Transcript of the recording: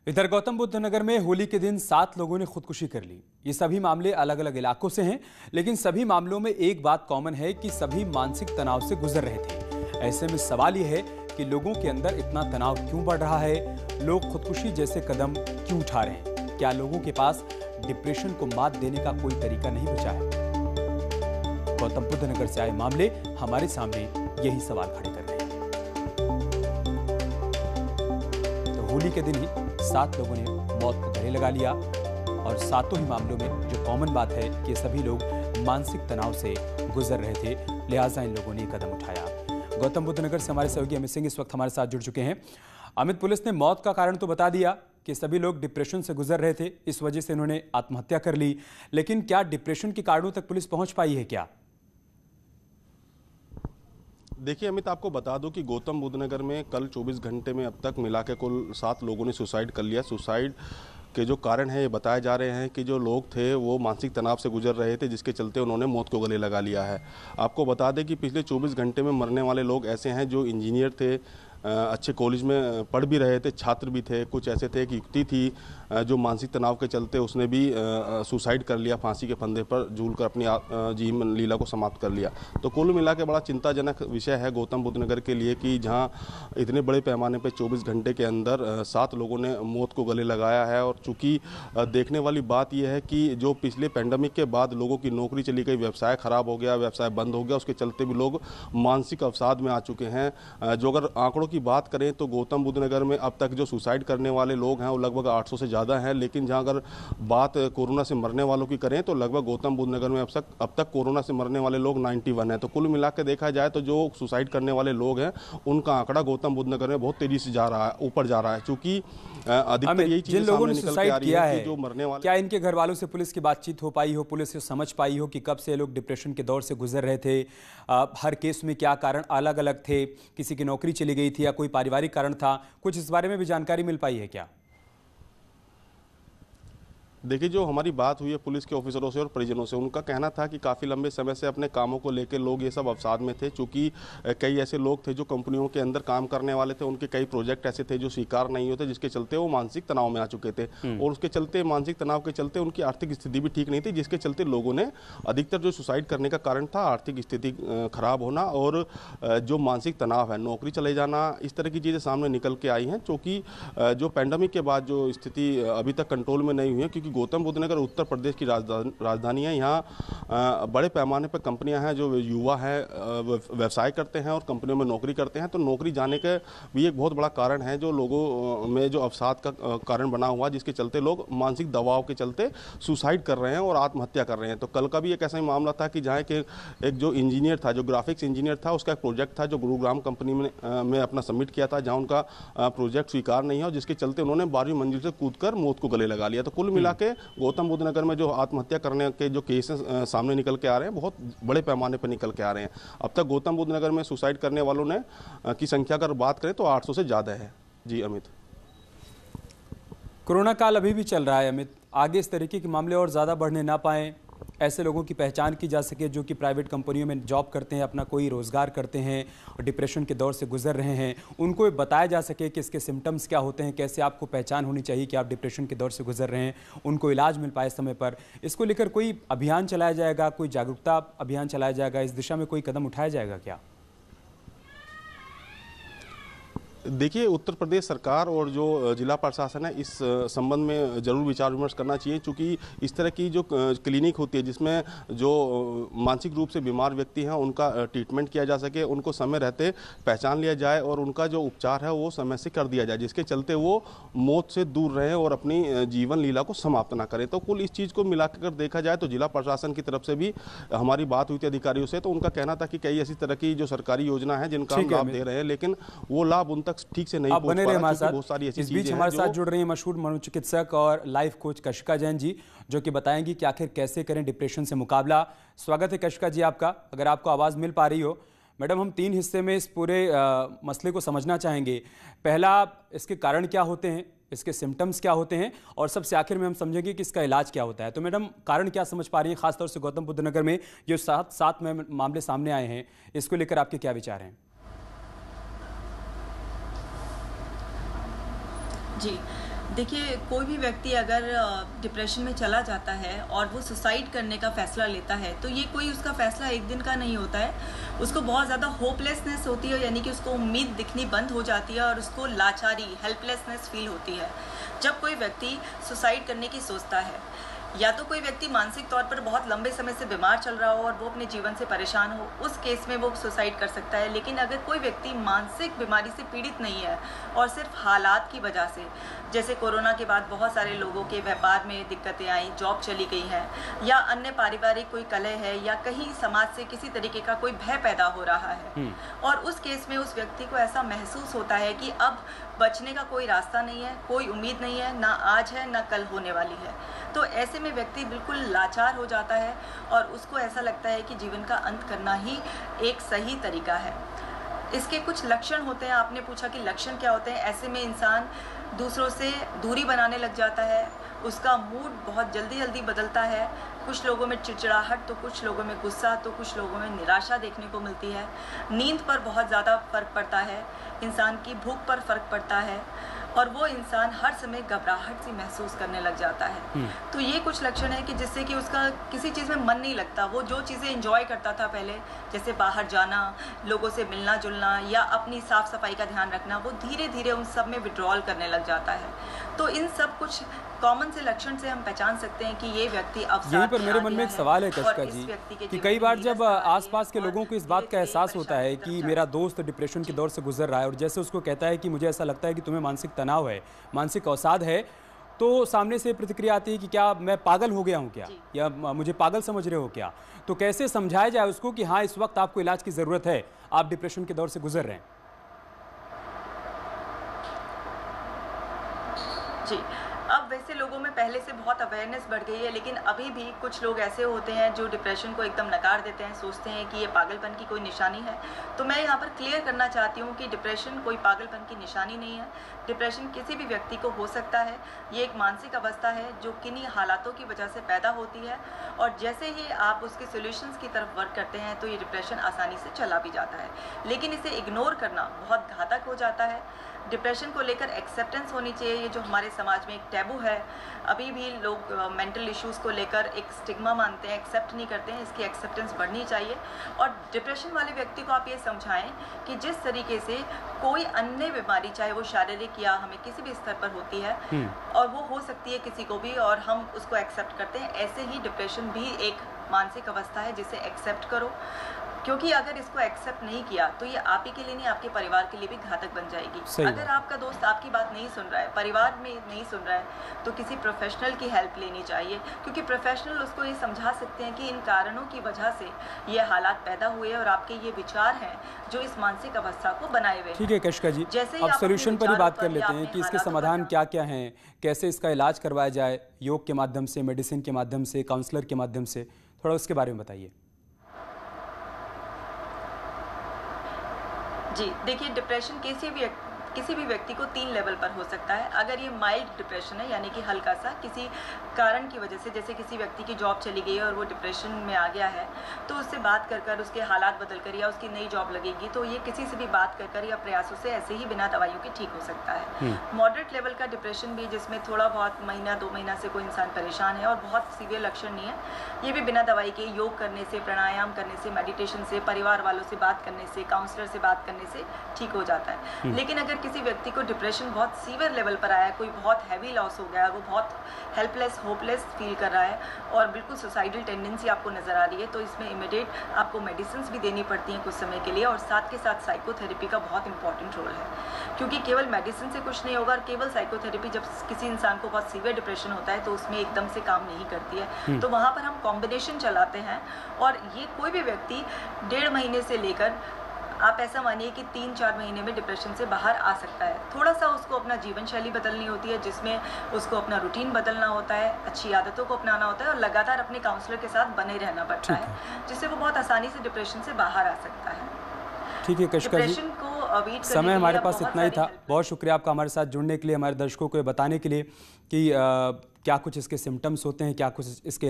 इधर गौतम बुद्ध नगर में होली के दिन 7 लोगों ने खुदकुशी कर ली। ये सभी मामले अलग अलग इलाकों से हैं, लेकिन सभी मामलों में एक बात कॉमन है कि सभी मानसिक तनाव से गुजर रहे थे। ऐसे में सवाल यह है कि लोगों के अंदर इतना तनाव क्यों बढ़ रहा है, लोग खुदकुशी जैसे कदम क्यों उठा रहे हैं? क्या लोगों के पास डिप्रेशन को मात देने का कोई तरीका नहीं बचा है? गौतम बुद्ध नगर से आए मामले हमारे सामने यही सवाल खड़े कर रहे हैं। तो होली के दिन ही 7 लोगों ने मौत को गले लगा लिया और सातों ही मामलों में जो कॉमन बात है कि सभी लोग मानसिक तनाव से गुजर रहे थे, लिहाजा इन लोगों ने कदम उठाया। गौतम बुद्ध नगर से हमारे सहयोगी अमित सिंह इस वक्त हमारे साथ जुड़ चुके हैं। अमित, पुलिस ने मौत का कारण तो बता दिया कि सभी लोग डिप्रेशन से गुजर रहे थे, इस वजह से इन्होंने आत्महत्या कर ली, लेकिन क्या डिप्रेशन के कारणों तक पुलिस पहुंच पाई है क्या? देखिए अमित, आपको बता दूं कि गौतम बुद्ध नगर में कल 24 घंटे में अब तक मिला के कुल 7 लोगों ने सुसाइड कर लिया। सुसाइड के जो कारण हैं ये बताए जा रहे हैं कि जो लोग थे वो मानसिक तनाव से गुजर रहे थे, जिसके चलते उन्होंने मौत को गले लगा लिया है। आपको बता दें कि पिछले 24 घंटे में मरने वाले लोग ऐसे हैं जो इंजीनियर थे, अच्छे कॉलेज में पढ़ भी रहे थे, छात्र भी थे। कुछ ऐसे थे कि युवती थी जो मानसिक तनाव के चलते उसने भी सुसाइड कर लिया, फांसी के फंदे पर झूलकर अपनी जीवन लीला को समाप्त कर लिया। तो कुल मिला के बड़ा चिंताजनक विषय है गौतम बुद्ध नगर के लिए कि जहां इतने बड़े पैमाने पर 24 घंटे के अंदर 7 लोगों ने मौत को गले लगाया है। और चूँकि देखने वाली बात यह है कि जो पिछले पैंडमिक के बाद लोगों की नौकरी चली गई, व्यवसाय खराब हो गया, व्यवसाय बंद हो गया, उसके चलते भी लोग मानसिक अवसाद में आ चुके हैं। जो अगर आंकड़ों की बात करें तो गौतम बुद्ध नगर में अब तक जो सुसाइड करने वाले लोग हैं वो लगभग 800 से ज़्यादा हैं। लेकिन जहां अगर बात कोरोना से मरने वालों की करें तो लगभग गौतम बुद्ध नगर में अब तक कोरोना से मरने वाले लोग 91 हैं। तो कुल मिला के देखा जाए तो जो सुसाइड करने वाले लोग हैं उनका आंकड़ा गौतम बुद्ध नगर में बहुत तेजी से जा रहा है, ऊपर जा रहा है। चूंकि अधिकतर यही चीजें सामने निकल के आ रही है कि जो मरने वाले, क्या इनके घर वालों से पुलिस की बातचीत हो पाई हो, पुलिस से समझ पाई हो कि कब से लोग डिप्रेशन के दौर से गुजर रहे थे? हर केस में क्या कारण अलग अलग थे? किसी की नौकरी चली गई थी या कोई पारिवारिक कारण था? कुछ इस बारे में भी जानकारी मिल पाई है क्या? देखिए, जो हमारी बात हुई है पुलिस के ऑफिसरों से और परिजनों से, उनका कहना था कि काफ़ी लंबे समय से अपने कामों को लेकर लोग ये सब अवसाद में थे। चूँकि कई ऐसे लोग थे जो कंपनियों के अंदर काम करने वाले थे, उनके कई प्रोजेक्ट ऐसे थे जो स्वीकार नहीं होते, जिसके चलते वो मानसिक तनाव में आ चुके थे। और उसके चलते, मानसिक तनाव के चलते उनकी आर्थिक स्थिति भी ठीक नहीं थी, जिसके चलते लोगों ने अधिकतर जो सुसाइड करने का कारण था आर्थिक स्थिति खराब होना और जो मानसिक तनाव है, नौकरी चले जाना, इस तरह की चीज़ें सामने निकल के आई हैं। क्योंकि जो पैंडमिक के बाद जो स्थिति अभी तक कंट्रोल में नहीं हुई है, क्योंकि गौतम बुद्ध नगर उत्तर प्रदेश की राजधानी है। यहाँ बड़े पैमाने पर कंपनियां हैं, जो युवा हैं व्यवसाय करते हैं और कंपनियों में नौकरी करते हैं। तो नौकरी जाने का भी एक बहुत बड़ा कारण है जो लोगों में जो अवसाद का कारण बना हुआ, जिसके चलते लोग मानसिक दबाव के चलते सुसाइड कर रहे हैं और आत्महत्या कर रहे हैं। तो कल का भी एक ऐसा ही मामला था कि जहाँ के एक जो इंजीनियर था, जो ग्राफिक्स इंजीनियर था, उसका एक प्रोजेक्ट था जो गुरुग्राम कंपनी में अपना सबमिट किया था, जहाँ उनका प्रोजेक्ट स्वीकार नहीं है और जिसके चलते उन्होंने 12वीं मंजिल से कूदकर मौत को गले लगा लिया। तो कुल मिला के गौतम बुद्ध नगर में जो आत्महत्या करने के जो केसेस सामने निकल के आ रहे हैं, बहुत बड़े पैमाने पर निकल के आ रहे हैं। अब तक गौतम बुद्ध नगर में सुसाइड करने वालों ने की संख्या अगर बात करें तो 800 से ज़्यादा है। जी अमित, कोरोना काल अभी भी चल रहा है अमित, आगे इस तरीके के मामले और ज़्यादा बढ़ने ना पाएँ, ऐसे लोगों की पहचान की जा सके जो कि प्राइवेट कंपनियों में जॉब करते हैं, अपना कोई रोज़गार करते हैं और डिप्रेशन के दौर से गुजर रहे हैं, उनको बताया जा सके कि इसके सिम्टम्स क्या होते हैं, कैसे आपको पहचान होनी चाहिए कि आप डिप्रेशन के दौर से गुजर रहे हैं, उनको इलाज मिल पाए समय पर। इसको लेकर कोई अभियान चलाया जाएगा, कोई जागरूकता अभियान चलाया जाएगा, इस दिशा में कोई कदम उठाया जाएगा क्या? देखिए, उत्तर प्रदेश सरकार और जो जिला प्रशासन है इस संबंध में ज़रूर विचार विमर्श करना चाहिए। चूँकि इस तरह की जो क्लिनिक होती है जिसमें जो मानसिक रूप से बीमार व्यक्ति हैं उनका ट्रीटमेंट किया जा सके, उनको समय रहते पहचान लिया जाए और उनका जो उपचार है वो समय से कर दिया जाए, जिसके चलते वो मौत से दूर रहें और अपनी जीवन लीला को समाप्त ना करें। तो कुल इस चीज़ को मिलाकर देखा जाए तो जिला प्रशासन की तरफ से भी हमारी बात हुई थी अधिकारियों से, तो उनका कहना था कि कई ऐसी तरह की जो सरकारी योजना है जिनका हम लाभ दे रहे हैं, लेकिन वो लाभ उन ठीक से नहीं पहुंच पा रहा है, बहुत सारी ऐसी चीजें हैं। इस बीच हमारे साथ जुड़ रही हैं मशहूर मनोचिकित्सक और लाइफ कोच कशिका जैन जी, जो कि बताएंगी कि आखिर कैसे करें डिप्रेशन से मुकाबला। स्वागत है कशिका जी आपका। अगर आपको आवाज़ मिल पा रही हो मैडम, हम 3 हिस्से में इस पूरे मसले को समझना चाहेंगे। पहला, इसके कारण क्या होते हैं, इसके सिम्टम्स क्या होते हैं, और सबसे आखिर में हम समझेंगे कि इसका इलाज क्या होता है। तो मैडम, कारण क्या समझ पा रही हैं, खासतौर से गौतम बुद्ध नगर में जो 7 मामले सामने आए हैं, इसको लेकर आपके क्या विचार हैं? जी, देखिए, कोई भी व्यक्ति अगर डिप्रेशन में चला जाता है और वो सुसाइड करने का फ़ैसला लेता है, तो ये कोई उसका फ़ैसला एक दिन का नहीं होता है। उसको बहुत ज़्यादा होपलेसनेस होती है, यानी कि उसको उम्मीद दिखनी बंद हो जाती है और उसको लाचारी, हेल्पलेसनेस फ़ील होती है। जब कोई व्यक्ति सुसाइड करने की सोचता है, या तो कोई व्यक्ति मानसिक तौर पर बहुत लंबे समय से बीमार चल रहा हो और वो अपने जीवन से परेशान हो, उस केस में वो सुसाइड कर सकता है। लेकिन अगर कोई व्यक्ति मानसिक बीमारी से पीड़ित नहीं है और सिर्फ हालात की वजह से, जैसे कोरोना के बाद बहुत सारे लोगों के व्यापार में दिक्कतें आई, जॉब चली गई है, या अन्य पारिवारिक कोई कलह है, या कहीं समाज से किसी तरीके का कोई भय पैदा हो रहा है, और उस केस में उस व्यक्ति को ऐसा महसूस होता है कि अब बचने का कोई रास्ता नहीं है, कोई उम्मीद नहीं है, ना आज है ना कल होने वाली है, तो ऐसे में व्यक्ति बिल्कुल लाचार हो जाता है और उसको ऐसा लगता है कि जीवन का अंत करना ही एक सही तरीका है। इसके कुछ लक्षण होते हैं। आपने पूछा कि लक्षण क्या होते हैं। ऐसे में इंसान दूसरों से दूरी बनाने लग जाता है, उसका मूड बहुत जल्दी बदलता है। कुछ लोगों में चिड़चिड़ाहट, तो कुछ लोगों में गुस्सा, तो कुछ लोगों में निराशा देखने को मिलती है। नींद पर बहुत ज़्यादा फ़र्क पड़ता है, इंसान की भूख पर फ़र्क पड़ता है, और वो इंसान हर समय घबराहट सी महसूस करने लग जाता है। तो ये कुछ लक्षण है कि जिससे कि उसका किसी चीज़ में मन नहीं लगता। वो जो चीज़ें एंजॉय करता था पहले, जैसे बाहर जाना, लोगों से मिलना जुलना, या अपनी साफ़ सफाई का ध्यान रखना, वो धीरे धीरे उन सब में विड्रॉल करने लग जाता है। तो इन सब कुछ कॉमन से लक्षण से हम पहचान सकते हैं कि ये व्यक्ति अवसाद यहीं पर मेरे में आ मन में गया एक सवाल है और कशिका इस जी, व्यक्ति के कि जीवन कई में बार नीरस जब आ रही आसपास के और लोगों को इस बात का धीरे-धीरे एहसास होता है परेशानी कि की मेरा तरफ दोस्त डिप्रेशन के दौर से गुजर रहा है, और जैसे उसको कहता है कि मुझे ऐसा लगता है कि तुम्हें मानसिक तनाव है, मानसिक अवसाद है, तो सामने से प्रतिक्रिया आती है कि क्या मैं पागल हो गया हूँ क्या, या मुझे पागल समझ रहे हो क्या। तो कैसे समझाया जाए उसको कि हाँ, इस वक्त आपको इलाज की ज़रूरत है, आप डिप्रेशन के दौर से गुजर रहे हैं। जी। अब वैसे लोगों में पहले से बहुत अवेयरनेस बढ़ गई है, लेकिन अभी भी कुछ लोग ऐसे होते हैं जो डिप्रेशन को एकदम नकार देते हैं, सोचते हैं कि ये पागलपन की कोई निशानी है। तो मैं यहाँ पर क्लियर करना चाहती हूँ कि डिप्रेशन कोई पागलपन की निशानी नहीं है। डिप्रेशन किसी भी व्यक्ति को हो सकता है। ये एक मानसिक अवस्था है जो किन्हीं हालातों की वजह से पैदा होती है, और जैसे ही आप उसके सॉल्यूशंस की तरफ वर्क करते हैं तो ये डिप्रेशन आसानी से चला भी जाता है। लेकिन इसे इग्नोर करना बहुत घातक हो जाता है। डिप्रेशन को लेकर एक्सेप्टेंस होनी चाहिए। ये जो हमारे समाज में एक टैबू है, अभी भी लोग मेंटल इश्यूज़ को लेकर एक स्टिग्मा मानते हैं, एक्सेप्ट नहीं करते हैं। इसकी एक्सेप्टेंस बढ़नी चाहिए, और डिप्रेशन वाले व्यक्ति को आप ये समझाएं कि जिस तरीके से कोई अन्य बीमारी, चाहे वो शारीरिक या हमें किसी भी स्तर पर होती है, और वो हो सकती है किसी को भी, और हम उसको एक्सेप्ट करते हैं, ऐसे ही डिप्रेशन भी एक मानसिक अवस्था है जिसे एक्सेप्ट करो। क्योंकि अगर इसको एक्सेप्ट नहीं किया तो ये आप ही के लिए नहीं, आपके परिवार के लिए भी घातक बन जाएगी। अगर आपका दोस्त आपकी बात नहीं सुन रहा है, परिवार में नहीं सुन रहा है, तो किसी प्रोफेशनल की हेल्प लेनी चाहिए, क्योंकि प्रोफेशनल उसको ये समझा सकते हैं कि इन कारणों की वजह से ये हालात पैदा हुए और आपके ये विचार हैं जो इस मानसिक अवस्था को बनाए हुए। ठीक है कशिका जी, जैसे अब सोल्यूशन पर ही बात कर लेते हैं कि इसके समाधान क्या क्या हैं, कैसे इसका इलाज करवाया जाए, योग के माध्यम से, मेडिसिन के माध्यम से, काउंसलर के माध्यम से, थोड़ा उसके बारे में बताइए। जी, देखिए, डिप्रेशन किसी भी व्यक्ति को 3 लेवल पर हो सकता है। अगर ये माइल्ड डिप्रेशन है, यानी कि हल्का सा किसी कारण की वजह से, जैसे किसी व्यक्ति की जॉब चली गई है और वो डिप्रेशन में आ गया है, तो उससे बात कर उसके हालात बदल कर, या उसकी नई जॉब लगेगी, तो ये किसी से भी बात कर या प्रयासों से ऐसे ही बिना दवाइयों के ठीक हो सकता है। मॉडरेट लेवल का डिप्रेशन भी, जिसमें थोड़ा बहुत महीना 2 महीना से कोई इंसान परेशान है और बहुत सीवियर लक्षण नहीं है, ये भी बिना दवाई के, योग करने से, प्राणायाम करने से, मेडिटेशन से, परिवार वालों से बात करने से, काउंसलर से बात करने से ठीक हो जाता है। लेकिन अगर किसी व्यक्ति को डिप्रेशन बहुत सीवियर लेवल पर आया है, कोई बहुत हैवी लॉस हो गया है, वो बहुत हेल्पलेस, होपलेस फील कर रहा है और बिल्कुल सुसाइडल टेंडेंसी आपको नज़र आ रही है, तो इसमें इमीडिएट आपको मेडिसिन भी देनी पड़ती हैं कुछ समय के लिए, और साथ के साथ साइकोथेरेपी का बहुत इंपॉर्टेंट रोल है, क्योंकि केवल मेडिसिन से कुछ नहीं होगा, और केवल साइकोथेरेपी, जब किसी इंसान को बहुत सीवियर डिप्रेशन होता है तो उसमें एकदम से काम नहीं करती है। तो वहाँ पर हम कॉम्बिनेशन चलाते हैं, और ये कोई भी व्यक्ति 1.5 महीने से लेकर, आप ऐसा मानिए कि 3-4 महीने में डिप्रेशन से बाहर आ सकता है। थोड़ा सा उसको अपना जीवन शैली बदलनी होती है, जिसमें उसको अपना रूटीन बदलना होता है, अच्छी आदतों को अपनाना होता है, और लगातार अपने काउंसलर के साथ बने रहना पड़ता है, जिससे वो बहुत आसानी से डिप्रेशन से बाहर आ सकता है। ठीक है कशिका जी, समय हमारे पास इतना ही था। बहुत शुक्रिया आपका हमारे साथ जुड़ने के लिए, हमारे दर्शकों को ये बताने के लिए कि क्या कुछ इसके सिम्टम्स होते हैं, क्या कुछ इसके